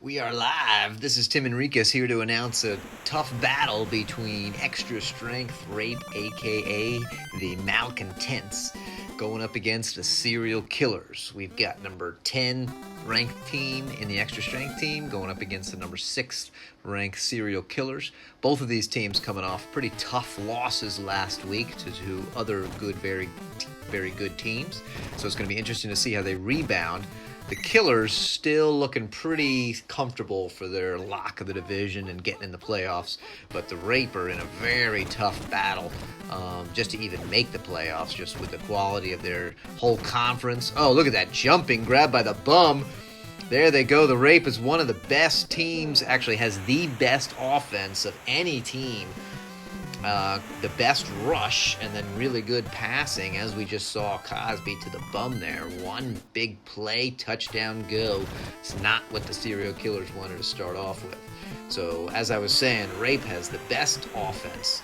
We are live. This is Tim Enriquez here to announce a tough battle between Extra Strength Rape, aka the Malcontents, going up against the Serial Killers. We've got number 10 ranked team in the Extra Strength team going up against the number 6 ranked Serial Killers. Both of these teams coming off pretty tough losses last week to other good, very good teams. So it's going to be interesting to see how they rebound. The Killers still looking pretty comfortable for their lock of the division and getting in the playoffs, but the Rape are in a very tough battle just to even make the playoffs, just with the quality of their whole conference. Oh, look at that jumping grab by the bum. There they go. The Rape is one of the best teams, actually has the best offense of any team. The best rush and then really good passing, as we just saw Cosby to the bum there. One big play, touchdown, go. It's not what the Serial Killers wanted to start off with. So, as I was saying, Rape has the best offense.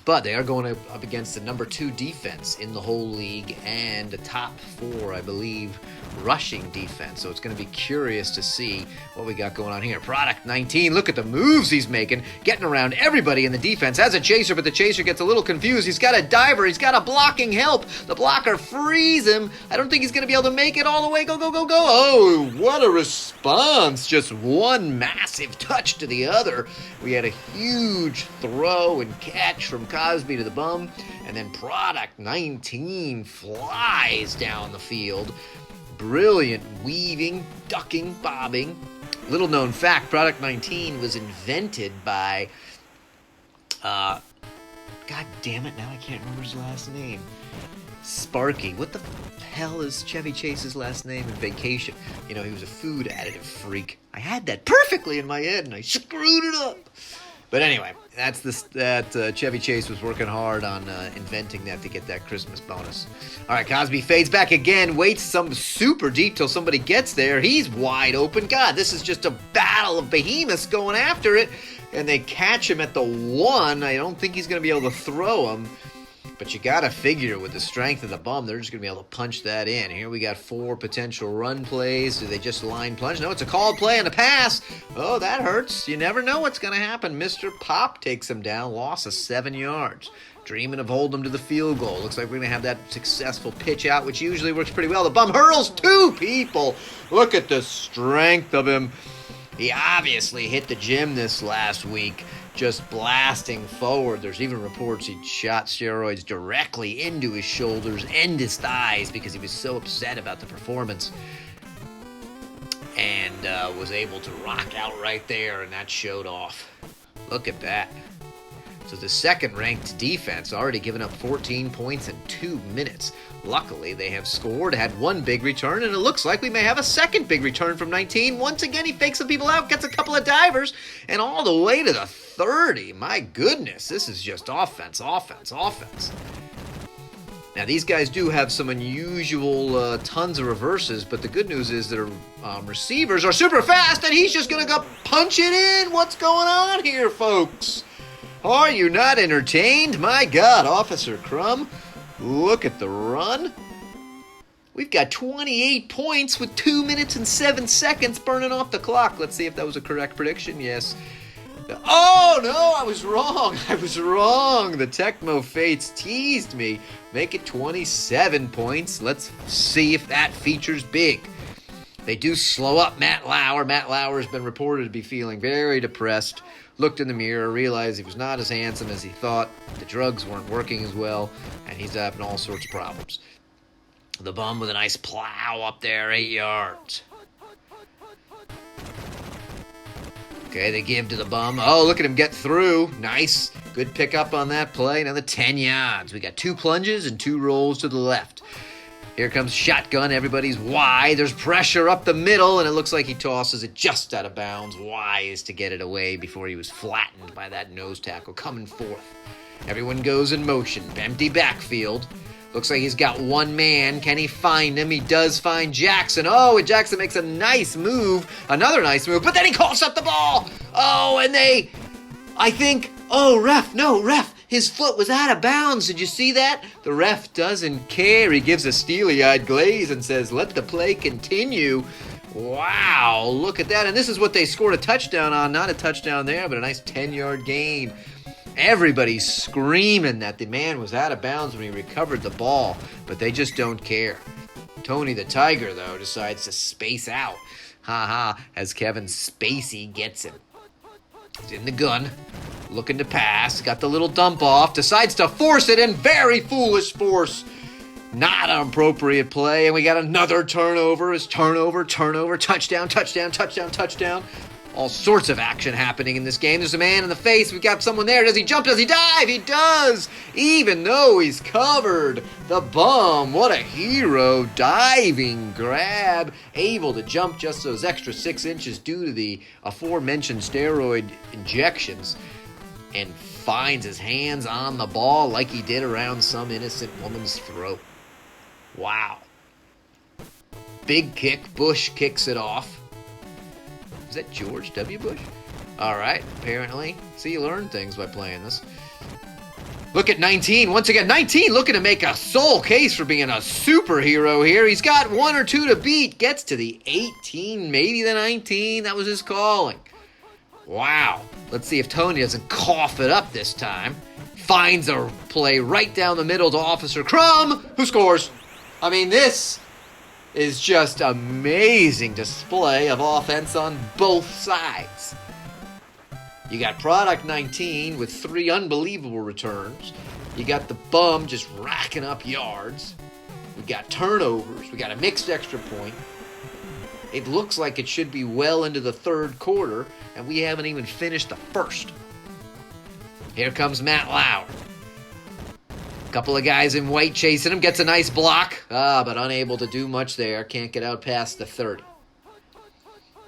But they are going up against the number 2 defense in the whole league and the top 4, I believe, rushing defense. So it's going to be curious to see what we got going on here. Product 19, look at the moves he's making, getting around everybody in the defense. Has a chaser, but the chaser gets a little confused. He's got a diver. He's got a blocking help. The blocker frees him. I don't think he's going to be able to make it all the way. Go, go, go, go. Oh, what a response. Just one massive touch to the other. We had a huge throw and catch from Cosby to the bum, and then Product 19 flies down the field. Brilliant weaving, ducking, bobbing. Little known fact, Product 19 was invented by, God damn it, now I can't remember his last name. Sparky. What the hell is Chevy Chase's last name in Vacation? You know, he was a food additive freak. I had that perfectly in my head, and I screwed it up. But anyway, Chevy Chase was working hard on inventing that to get that Christmas bonus. All right, Cosby fades back again, waits some super deep till somebody gets there. He's wide open. God, this is just a battle of behemoths going after it. And they catch him at the 1. I don't think he's going to be able to throw him. But you got to figure with the strength of the bum, they're just going to be able to punch that in. Here we got 4 potential run plays. Do they just line plunge? No, it's a called play and a pass. Oh, that hurts. You never know what's going to happen. Mr. Pop takes him down, loss of 7 yards. Dreaming of holding him to the field goal. Looks like we're going to have that successful pitch out, which usually works pretty well. The bum hurls 2 people. Look at the strength of him. He obviously hit the gym this last week, just blasting forward. There's even reports he shot steroids directly into his shoulders and his thighs because he was so upset about the performance, and was able to rock out right there, and that showed off. Look at that. So the second-ranked defense already given up 14 points in 2 minutes. Luckily, they have scored, had 1 big return, and it looks like we may have a second big return from 19. Once again, he fakes some people out, gets a couple of divers, and all the way to the 30. My goodness, this is just offense, offense, offense. Now, these guys do have some unusual tons of reverses, but the good news is their receivers are super fast, and he's just going to go punch it in. What's going on here, folks? Are you not entertained? My God, Officer Crumb, look at the run. We've got 28 points with 2 minutes and 7 seconds burning off the clock. Let's see if that was a correct prediction. Yes. Oh, no, I was wrong. I was wrong. The Tecmo Fates teased me. Make it 27 points. Let's see if that features big. They do slow up Matt Lauer. Matt Lauer has been reported to be feeling very depressed. Looked in the mirror, realized he was not as handsome as he thought. The drugs weren't working as well, and he's having all sorts of problems. The bum with a nice plow up there, 8 yards. Okay, they give to the bum. Oh, look at him get through. Nice. Good pickup on that play. Another 10 yards. We got 2 plunges and 2 rolls to the left. Here comes shotgun. Everybody's wide. There's pressure up the middle, and it looks like he tosses it just out of bounds. Wise to get it away before he was flattened by that nose tackle coming forth. Everyone goes in motion. Empty backfield. Looks like he's got 1 man. Can he find him? He does find Jackson. Oh, and Jackson makes a nice move. Another nice move. But then he coughs up the ball. Oh, and ref. His foot was out of bounds. Did you see that? The ref doesn't care. He gives a steely-eyed glaze and says, let the play continue. Wow, look at that. And this is what they scored a touchdown on. Not a touchdown there, but a nice 10-yard gain. Everybody's screaming that the man was out of bounds when he recovered the ball, but they just don't care. Tony the Tiger, though, decides to space out. Ha as Kevin Spacey gets him. He's in the gun, looking to pass, got the little dump off, decides to force it in very foolish force. Not an appropriate play, and we got another turnover. It's turnover, touchdown. All sorts of action happening in this game. There's a man in the face. We've got someone there. Does he jump? Does he dive? He does! Even though he's covered. The bum, what a hero. Diving grab. Able to jump just those extra 6 inches due to the aforementioned steroid injections. And finds his hands on the ball like he did around some innocent woman's throat. Wow. Big kick. Bush kicks it off. Is that George W. Bush? All right, apparently. See, you learn things by playing this. Look at 19. Once again, 19 looking to make a sole case for being a superhero here. He's got 1 or 2 to beat. Gets to the 18, maybe the 19. That was his calling. Wow. Let's see if Tony doesn't cough it up this time. Finds a play right down the middle to Officer Crumb, who scores. I mean, this is just amazing display of offense on both sides. You got Product 19 with 3 unbelievable returns. You got the bum just racking up yards. We got turnovers. We got a mixed extra point. It looks like it should be well into the third quarter, and we haven't even finished the first. Here comes Matt Lauer. Couple of guys in white chasing him. Gets a nice block. But unable to do much there. Can't get out past the 30.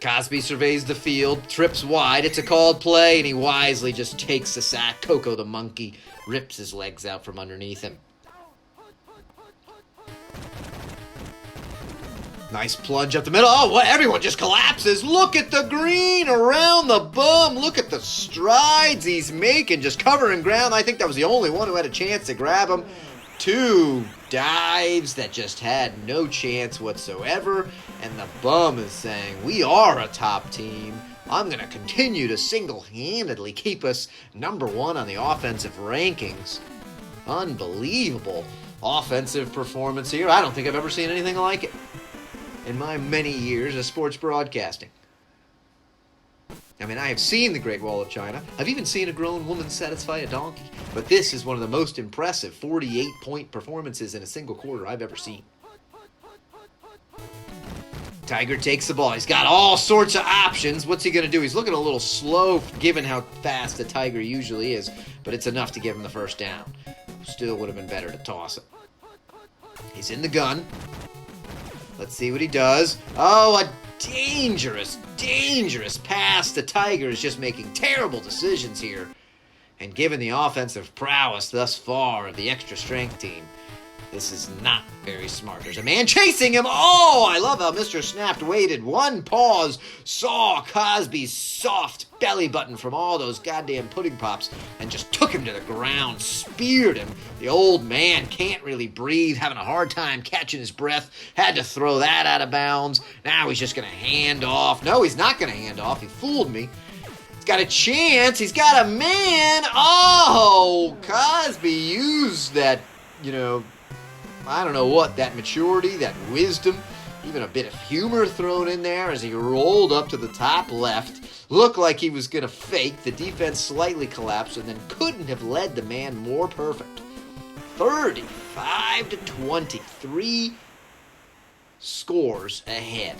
Cosby surveys the field. Trips wide. It's a called play, and he wisely just takes the sack. Coco the monkey rips his legs out from underneath him. Nice plunge up the middle. Oh, what? Everyone just collapses. Look at the green around the bum. Look at the strides he's making, just covering ground. I think that was the only one who had a chance to grab him. 2 dives that just had no chance whatsoever. And the bum is saying, we are a top team. I'm going to continue to single-handedly keep us number 1 on the offensive rankings. Unbelievable offensive performance here. I don't think I've ever seen anything like it in my many years of sports broadcasting. I mean, I have seen the Great Wall of China. I've even seen a grown woman satisfy a donkey. But this is one of the most impressive 48-point performances in a single quarter I've ever seen. Tiger takes the ball. He's got all sorts of options. What's he going to do? He's looking a little slow given how fast the Tiger usually is, but it's enough to give him the first down. Still would have been better to toss it. He's in the gun. Let's see what he does. Oh, a dangerous pass. The Tiger is just making terrible decisions here. And given the offensive prowess thus far of the extra strength team, this is not very smart. There's a man chasing him. Oh, I love how Mr. Snapped waited. One pause, saw Cosby's soft belly button from all those goddamn pudding pops, and just took him to the ground, speared him. The old man can't really breathe, having a hard time catching his breath. Had to throw that out of bounds. Now he's just going to hand off. No, he's not going to hand off. He fooled me. He's got a chance. He's got a man. Oh, Cosby used that, I don't know what, that maturity, that wisdom, even a bit of humor thrown in there as he rolled up to the top left. Looked like he was going to fake. The defense slightly collapsed and then couldn't have led the man more perfect. 35-20, 3 scores ahead.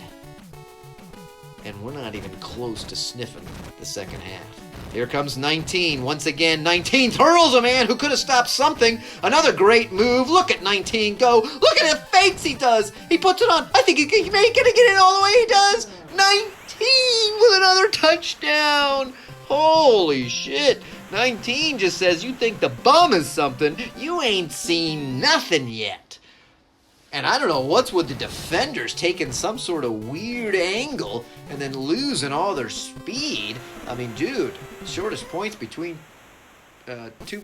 And we're not even close to sniffing the second half. Here comes 19. Once again, 19 hurls a man who could have stopped something. Another great move. Look at 19 go. Look at the fakes he does. He puts it on. I think he may get it all the way he does. 19 with another touchdown. Holy shit. 19 just says, you think the bum is something. You ain't seen nothing yet. And I don't know what's with the defenders taking some sort of weird angle and then losing all their speed. I mean, dude, shortest line between 2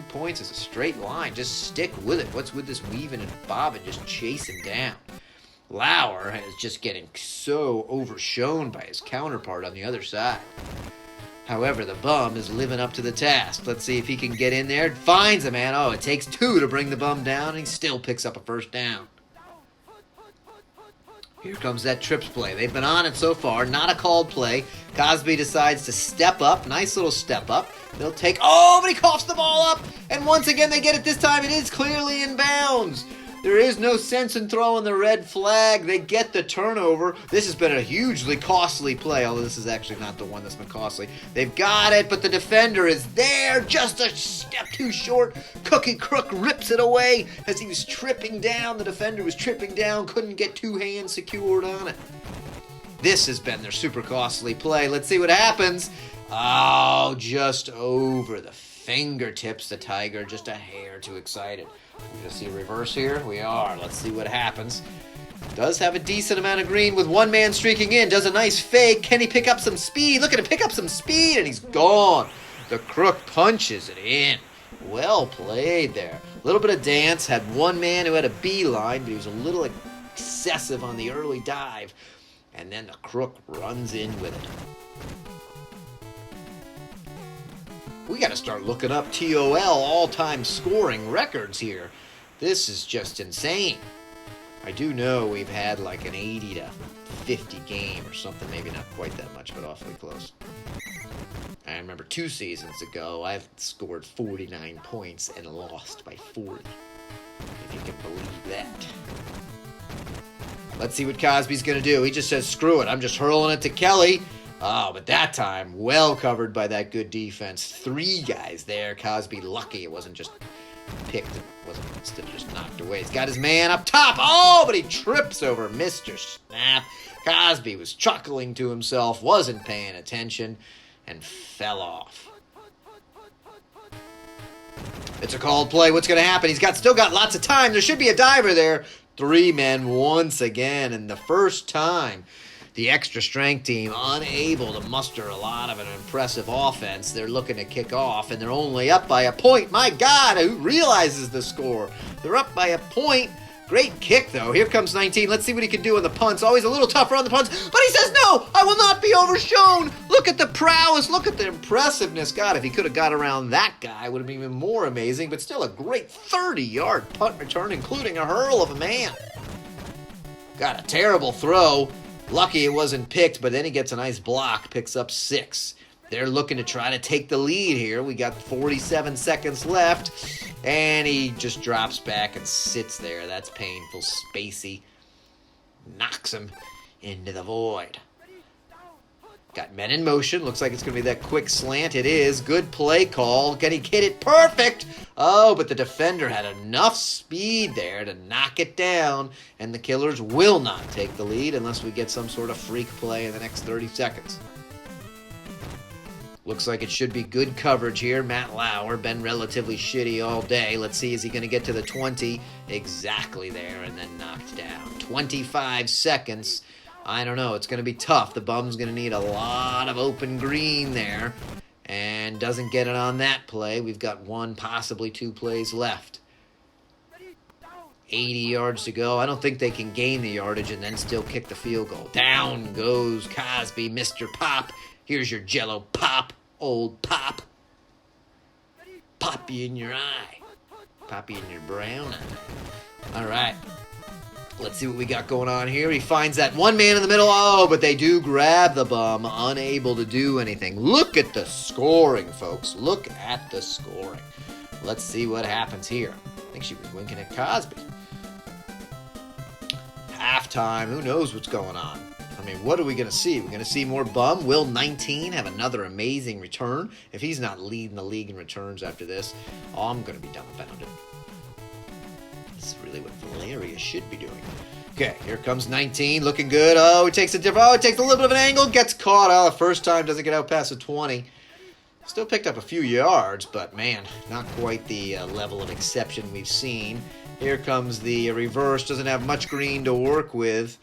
points is a straight line. Just stick with it. What's with this weaving and bobbing, just chasing down? Lauer is just getting so overshown by his counterpart on the other side. However, the bum is living up to the task. Let's see if he can get in there. Finds a man. Oh, it takes two to bring the bum down, and he still picks up a first down. Here comes that trips play. They've been on it so far. Not a called play. Cosby decides to step up. Nice little step up. They'll take... Oh, but he coughs the ball up. And once again, they get it this time. It is clearly in bounds. There is no sense in throwing the red flag. They get the turnover. This has been a hugely costly play, although this is actually not the one that's been costly. They've got it, but the defender is there, just a step too short. Cookie Crook rips it away as he was tripping down. The defender was tripping down, couldn't get two hands secured on it. This has been their super costly play. Let's see what happens. Oh, just over the fingertips. The Tiger just a hair too excited. We're going to see a reverse here. We are. Let's see what happens. Does have a decent amount of green with one man streaking in. Does a nice fake. Can he pick up some speed? Look at him pick up some speed, and he's gone. The Crook punches it in. Well played there. A little bit of dance. Had one man who had a beeline, but he was a little excessive on the early dive. And then the Crook runs in with it. We got to start looking up TOL all-time scoring records here. This is just insane. I do know we've had like an 80 to 50 game or something, maybe not quite that much, but awfully close. I remember 2 seasons ago, I've scored 49 points and lost by 40. If you can believe that. Let's see what Cosby's going to do. He just says, screw it, I'm just hurling it to Kelly. Oh, but that time, well covered by that good defense. 3 guys there. Cosby lucky it wasn't just picked. It wasn't instead of just knocked away. He's got his man up top. Oh, but he trips over Mr. Snap. Cosby was chuckling to himself, wasn't paying attention, and fell off. It's a called play. What's going to happen? He's still got lots of time. There should be a diver there. 3 men once again, and the first time. The extra strength team unable to muster a lot of an impressive offense. They're looking to kick off, and they're only up by a point. My God, who realizes the score? They're up by a point. Great kick, though. Here comes 19. Let's see what he can do on the punts. Always a little tougher on the punts, but he says, no, I will not be overshown. Look at the prowess. Look at the impressiveness. God, if he could have got around that guy, it would have been even more amazing, but still a great 30-yard punt return, including a hurl of a man. Got a terrible throw. Lucky it wasn't picked, but then he gets a nice block, picks up 6. They're looking to try to take the lead here. We got 47 seconds left, and he just drops back and sits there. That's painful. Spacey knocks him into the void. Got men in motion. Looks like it's going to be that quick slant. It is. Good play call. Can he hit it? Perfect! Oh, but the defender had enough speed there to knock it down, and the Killers will not take the lead unless we get some sort of freak play in the next 30 seconds. Looks like it should be good coverage here. Matt Lauer, been relatively shitty all day. Let's see, is he going to get to the 20? Exactly there, and then knocked down. 25 seconds. I don't know. It's going to be tough. The bum's going to need a lot of open green there. And doesn't get it on that play. We've got 1, possibly 2 plays left. 80 yards to go. I don't think they can gain the yardage and then still kick the field goal. Down goes Cosby, Mr. Pop. Here's your Jello Pop, old Pop. Pop you in your eye. Pop you in your brown eye. All right. Let's see what we got going on here. He finds that one man in the middle. Oh, but they do grab the bum, unable to do anything. Look at the scoring, folks. Look at the scoring. Let's see what happens here. I think she was winking at Cosby. Halftime. Who knows what's going on? I mean, what are we going to see? We're going to see more bum. Will 19 have another amazing return? If he's not leading the league in returns after this, oh, I'm going to be dumbfounded. That's really what Valeria should be doing. Okay, here comes 19, looking good. Oh, it takes a little bit of an angle, gets caught. Oh, the first time doesn't get out past the 20. Still picked up a few yards, but man, not quite the level of exception we've seen. Here comes the reverse, doesn't have much green to work with.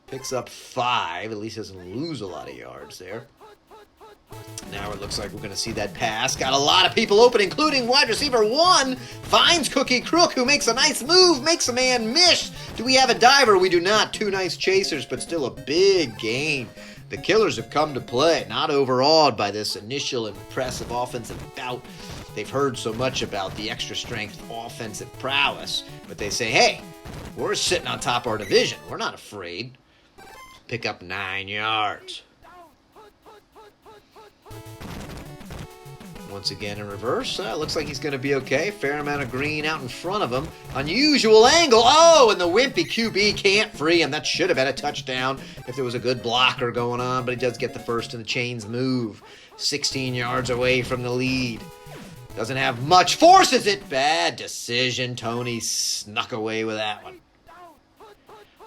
Picks up 5, at least doesn't lose a lot of yards there. Now it looks like we're going to see that pass. Got a lot of people open, including wide receiver 1. Finds Cookie Crook, who makes a nice move, makes a man miss. Do we have a diver? We do not. 2 nice chasers, but still a big gain. The Killers have come to play, not overawed by this initial impressive offensive bout. They've heard so much about the extra strength offensive prowess, but they say, hey, we're sitting on top of our division. We're not afraid. Pick up 9 yards. Once again in reverse. Looks like he's going to be okay. Fair amount of green out in front of him. Unusual angle. Oh, and the wimpy QB can't free him. That should have been a touchdown if there was a good blocker going on, but he does get the first and the chains move. 16 yards away from the lead. Doesn't have much. Forces it. Bad decision. Tony snuck away with that one.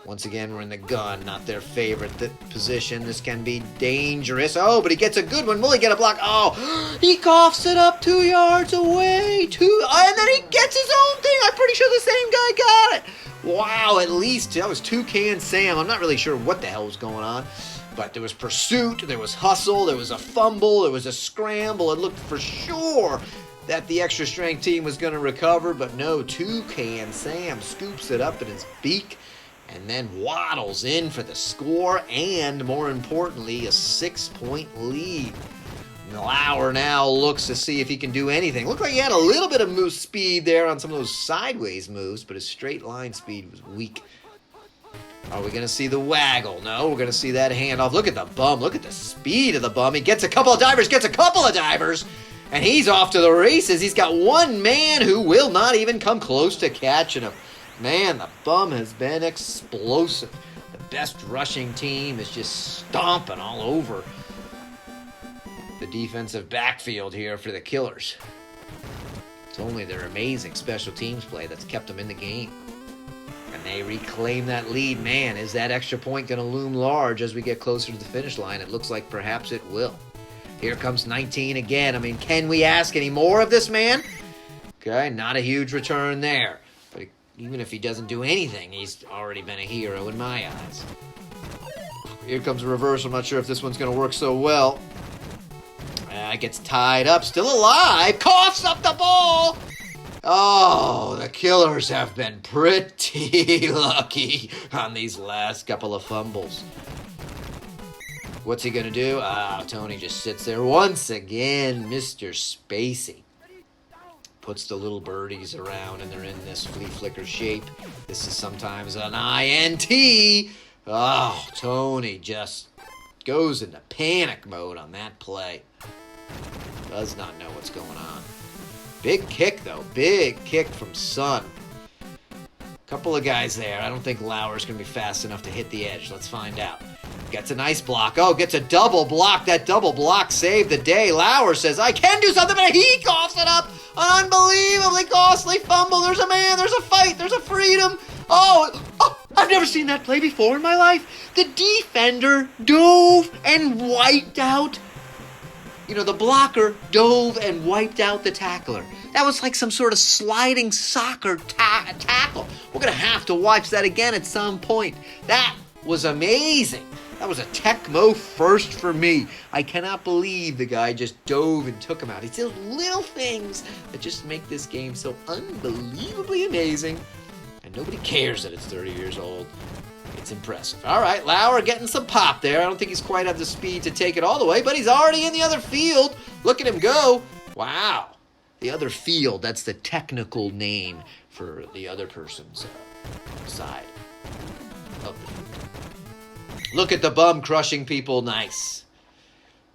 Once again, we're in the gun, not their favorite position. This can be dangerous. Oh, but he gets a good one. Will he get a block? Oh, he coughs it up 2 yards away. And then he gets his own thing. I'm pretty sure the same guy got it. Wow, at least that was Toucan Sam. I'm not really sure what the hell was going on. But there was pursuit, there was hustle, there was a fumble, there was a scramble. It looked for sure that the extra strength team was going to recover, but no, Toucan Sam scoops it up in his beak and then waddles in for the score and, more importantly, a 6-point lead. Lauer now looks to see if he can do anything. Looked like he had a little bit of move speed there on some of those sideways moves, but his straight line speed was weak. Are we going to see the waggle? No, we're going to see that handoff. Look at the bum. Look at the speed of the bum. He gets a couple of divers, and he's off to the races. He's got one man who will not even come close to catching him. Man, the bum has been explosive. The best rushing team is just stomping all over the defensive backfield here for the Killers. It's only their amazing special teams play that's kept them in the game. And they reclaim that lead. Man, is that extra point going to loom large as we get closer to the finish line? It looks like perhaps it will. Here comes 19 again. I mean, can we ask any more of this man? Okay, not a huge return there. But even if he doesn't do anything, he's already been a hero in my eyes. Here comes a reverse. I'm not sure if this one's going to work so well. Gets tied up, still alive, coughs up the ball. Oh, the Killers have been pretty lucky on these last couple of fumbles. What's he going to do? Tony just sits there once again. Mr. Spacey puts the little birdies around, and they're in this flea flicker shape. This is sometimes an INT. Oh, Tony just goes into panic mode on that play. Does not know what's going on. Big kick, though. Big kick from Sun. Couple of guys there. I don't think Lauer's going to be fast enough to hit the edge. Let's find out. Gets a nice block. Oh, gets a double block. That double block saved the day. Lauer says, I can do something, but he coughs it up. An unbelievably costly fumble. There's a man. There's a fight. There's a freedom. Oh, I've never seen that play before in my life. The defender dove and wiped out. You know, the blocker dove and wiped out the tackler. That was like some sort of sliding soccer tackle. We're going to have to watch that again at some point. That was amazing. That was a Tecmo first for me. I cannot believe the guy just dove and took him out. It's those little things that just make this game so unbelievably amazing. And nobody cares that it's 30 years old. It's impressive. All right, Lauer getting some pop there. I don't think he's quite at the speed to take it all the way, but he's already in the other field. Look at him go. Wow. The other field, that's the technical name for the other person's side of the field. Look at the bum crushing people. Nice.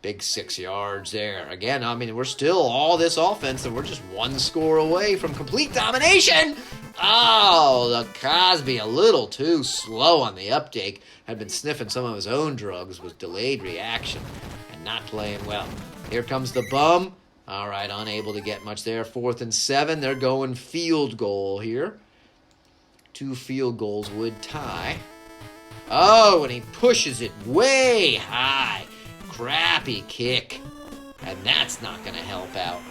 Big 6 yards there. Again, I mean, we're still all this offense, and we're just one score away from complete domination. Oh, the Cosby a little too slow on the uptake. Had been sniffing some of his own drugs with delayed reaction and not playing well. Here comes the bum. All right, unable to get much there. 4th and 7. They're going field goal here. 2 field goals would tie. Oh, and he pushes it way high. Crappy kick. And that's not going to help out.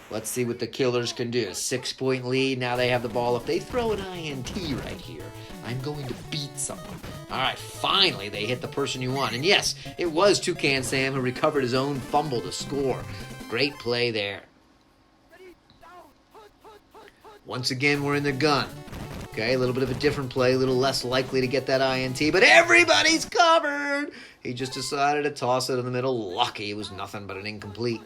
Let's see what the Killers can do. 6-point lead. Now they have the ball. If they throw an INT right here, I'm going to beat someone. All right, finally they hit the person you want. And yes, it was Toucan Sam who recovered his own fumble to score. Great play there. Once again, we're in the gun. Okay, a little bit of a different play, a little less likely to get that INT, but everybody's covered. He just decided to toss it in the middle. Lucky it was nothing but an incomplete.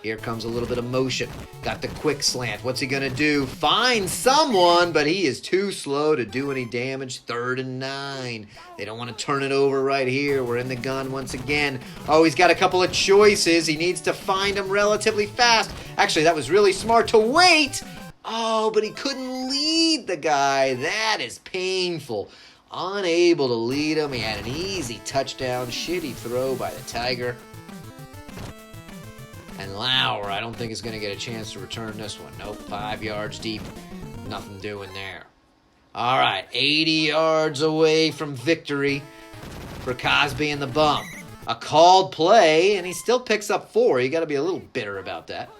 Here comes a little bit of motion. Got the quick slant. What's he going to do? Find someone, but he is too slow to do any damage. 3rd and 9. They don't want to turn it over right here. We're in the gun once again. Oh, he's got a couple of choices. He needs to find them relatively fast. Actually, that was really smart to wait. Oh, but he couldn't lead the guy. That is painful. Unable to lead him. He had an easy touchdown. Shitty throw by the Tiger. And Lauer, I don't think is going to get a chance to return this one. Nope, 5 yards deep. Nothing doing there. All right, 80 yards away from victory for Cosby and the bum. A called play, and he still picks up 4. You got to be a little bitter about that.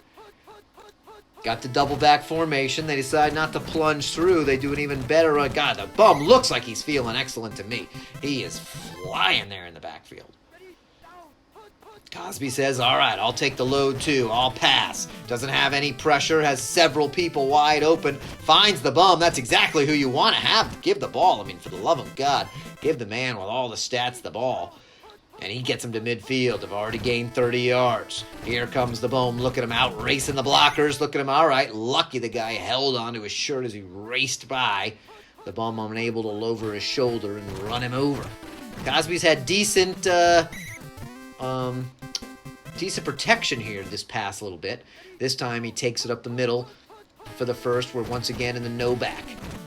Got the double back formation. They decide not to plunge through. They do an even better run. God, the bum looks like he's feeling excellent to me. He is flying there in the backfield. Cosby says, all right, I'll take the load too. I'll pass. Doesn't have any pressure. Has several people wide open. Finds the bum. That's exactly who you want to have. Give the ball. I mean, for the love of God, give the man with all the stats the ball. And he gets him to midfield. They've already gained 30 yards. Here comes the bum. Look at him out racing the blockers. Look at him. All right, lucky the guy held onto his shirt as he raced by. The bum unable to lower his shoulder and run him over. Cosby's had decent protection here this pass a little bit. This time he takes it up the middle for the first. We're once again in the no back.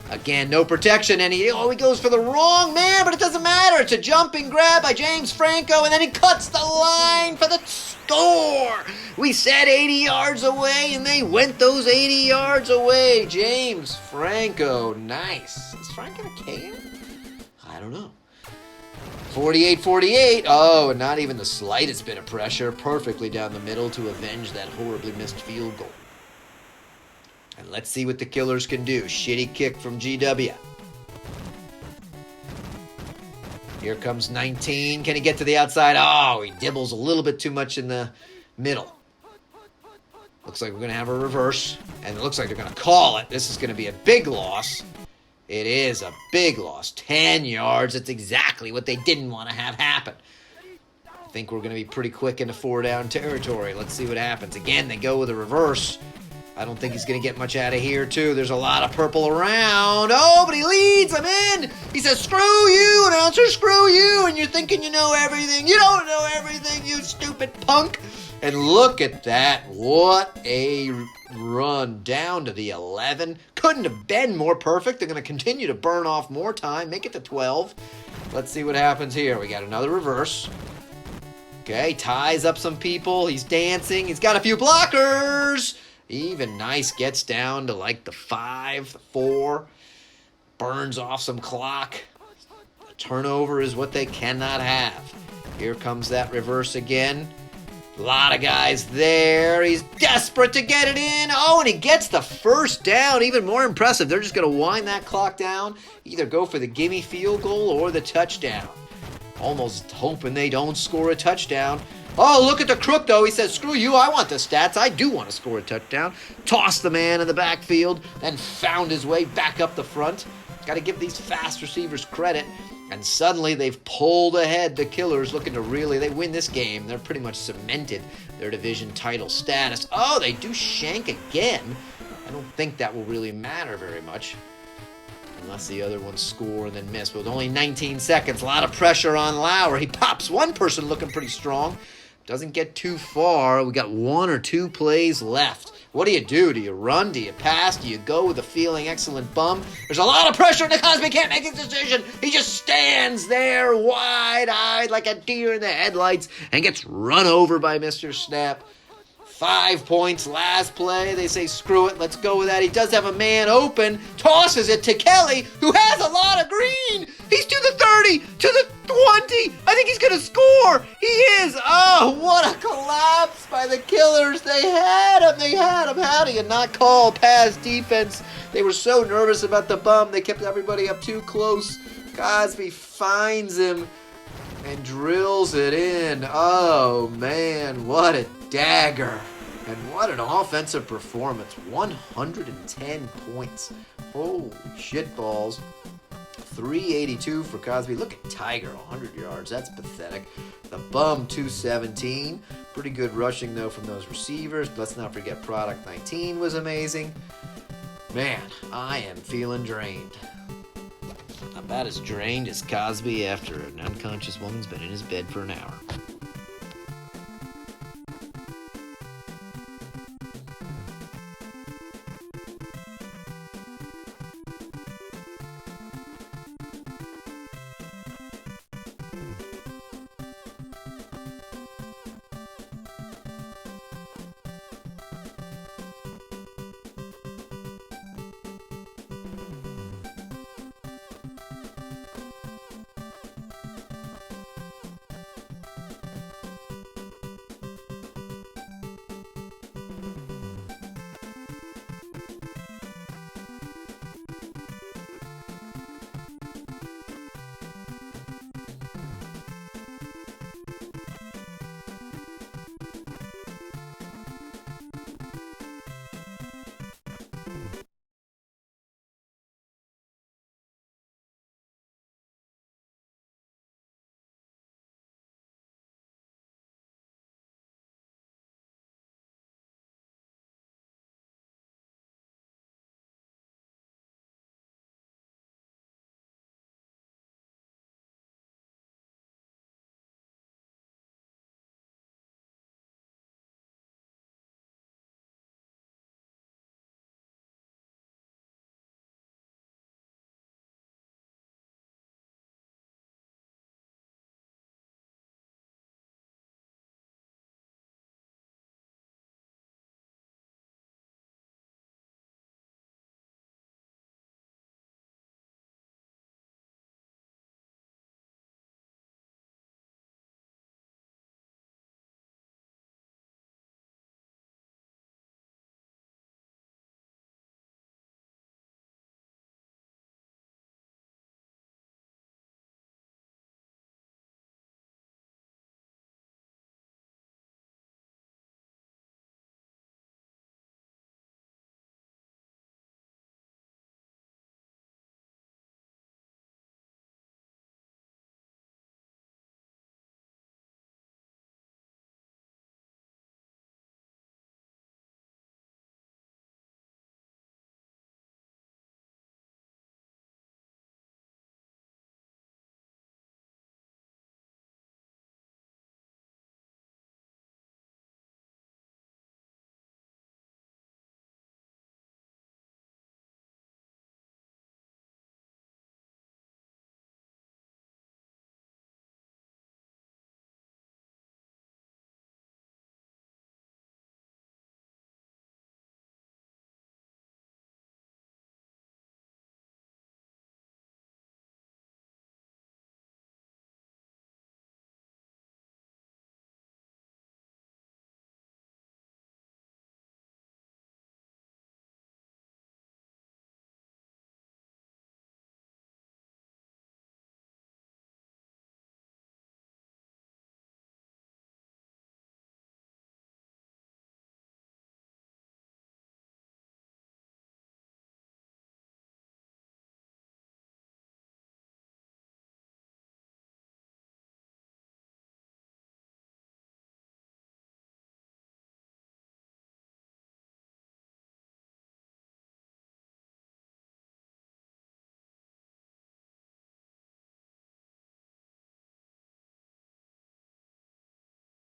Again, no protection, and he goes for the wrong man, but it doesn't matter. It's a jumping grab by James Franco, and then he cuts the line for the score. We said 80 yards away, and they went those 80 yards away. James Franco, nice. Is Franco a K? I don't know. 48-48. Oh, not even the slightest bit of pressure. Perfectly down the middle to avenge that horribly missed field goal. And let's see what the Killers can do. Shitty kick from GW. Here comes 19. Can he get to the outside? Oh, he dibbles a little bit too much in the middle. Looks like we're going to have a reverse. And it looks like they're going to call it. This is going to be a big loss. It is a big loss. 10 yards. It's exactly what they didn't want to have happen. I think we're going to be pretty quick into 4-down territory. Let's see what happens. Again, they go with a reverse. I don't think he's going to get much out of here, too. There's a lot of purple around. Oh, but he leads him in. He says, screw you, announcer, screw you. And you're thinking you know everything. You don't know everything, you stupid punk. And look at that. What a run down to the 11. Couldn't have been more perfect. They're going to continue to burn off more time. Make it to 12. Let's see what happens here. We got another reverse. Okay, ties up some people. He's dancing. He's got a few blockers. Even nice, gets down to like the 5, 4. Burns off some clock. A turnover is what they cannot have. Here comes that reverse again. A lot of guys there. He's desperate to get it in. Oh, and he gets the first down. Even more impressive. They're just going to wind that clock down. Either go for the gimme field goal or the touchdown. Almost hoping they don't score a touchdown. Oh, look at the crook, though. He says, screw you, I want the stats. I do want to score a touchdown. Tossed the man in the backfield, then found his way back up the front. Got to give these fast receivers credit. And suddenly they've pulled ahead. The Killers looking to really, they win this game. They're pretty much cemented their division title status. Oh, they do shank again. I don't think that will really matter very much. Unless the other ones score and then miss. But with only 19 seconds, a lot of pressure on Lauer. He pops one person looking pretty strong. Doesn't get too far. We got 1 or 2 plays left. What do? Do you run? Do you pass? Do you go with a feeling excellent bum? There's a lot of pressure and Cosby can't make his decision. He just stands there wide-eyed like a deer in the headlights and gets run over by Mr. Snap. 5 points, last play. They say, screw it, let's go with that. He does have a man open, tosses it to Kelly, who has a lot of green. He's to the 30, to the 20. I think he's going to score. He is. Oh, what a collapse by the Killers. They had him. How do you not call pass defense? They were so nervous about the bum. They kept everybody up too close. Cosby finds him and drills it in. Oh, man, what a dagger. And what an offensive performance. 110 points. Holy shit balls. 382 for Cosby. Look at Tiger, 100 yards. That's pathetic. The Bum, 217. Pretty good rushing, though, from those receivers. Let's not forget Product 19 was amazing. Man, I am feeling drained. About as drained as Cosby after an unconscious woman's been in his bed for an hour.